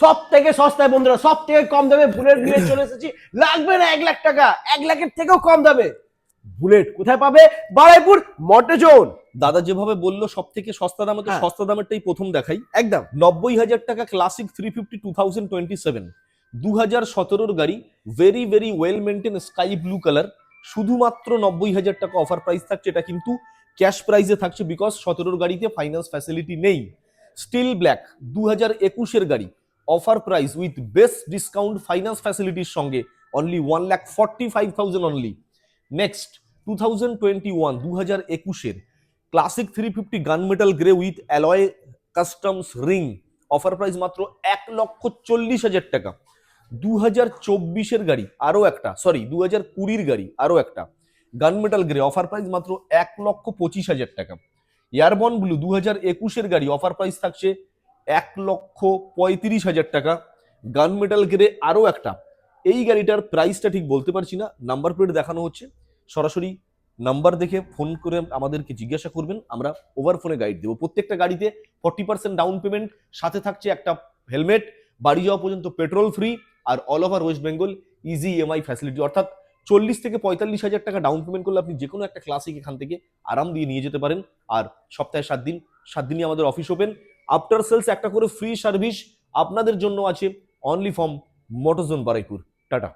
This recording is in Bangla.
সব থেকে সস্তায় বন্ধুরা, সব থেকে কম দামে বুলেট নিয়ে চলে এসেছি। লাগবে না 1 লাখ টাকা, 1 লাখের থেকেও কম দামে বুলেট কোথায় পাবে? বারুইপুর মোটরজোন। দাদা যেভাবে বললো সব থেকে সস্তা দামে, তো হ্যাঁ। সস্তা দামেরটাই প্রথম দেখাই। একদম 90,000 টাকা ক্লাসিক 350 2027, 2017 গাড়ি, very very well maintain sky blue colour, শুধুমাত্র 90,000 টাকা অফার প্রাইস থাকছে। এটা কিন্তু ক্যাশ প্রাইসে থাকছে, বিকজ 17 গাড়িতে ফাইন্যান্স ফ্যাসিলিটি নেই। স্টিল ব্ল্যাক 2021 গাড়ি, offer price with best discount finance ফ্যাসিলিটির সঙ্গে only 1,45,000 only. Next 2021 classic 350 gun metal grey with alloy customs ring, offer price মাত্র 1,40,000 টাকা। 2024 গাড়ি আরো একটা, সরি 2020 গাড়ি আরো একটা গান মেটাল গ্রে, অফার প্রাইস মাত্র 1,25,000 টাকা। এয়ারবর্ন ব্লু 2021 গাড়ি, অফার প্রাইস থাকছে 1,35,000 টাকা। গান মেটাল গ্রে আরো একটা, এই গাড়িটার প্রাইসটা ঠিক বলতে পারছি না, নাম্বার প্লেট দেখানো হচ্ছে, সরাসরি নাম্বার দেখে ফোন করে আমাদেরকে জিজ্ঞাসা করবেন, আমরা ওভার ফোনে গাইড দেবো। প্রত্যেকটা গাড়িতে 40% ডাউন পেমেন্ট, সাথে থাকছে একটা হেলমেট, বাড়ি যাওয়া পর্যন্ত পেট্রোল ফ্রি, আর all over West Bengal easy EMI facility. অর্থাৎ 40 থেকে 45,000 টাকা ডাউন পেমেন্ট করলে আপনি যে কোনো একটা ক্লাসিক এখান থেকে আরাম দিয়ে নিয়ে যেতে পারেন। আর সপ্তাহে 7 দিনই আমাদের অফিস ওপেন। আফটার সেলস একটা করে ফ্রি সার্ভিস আপনাদের জন্য আছে অনলি ফ্রম মোটরজোন বারুইপুর। টাটা।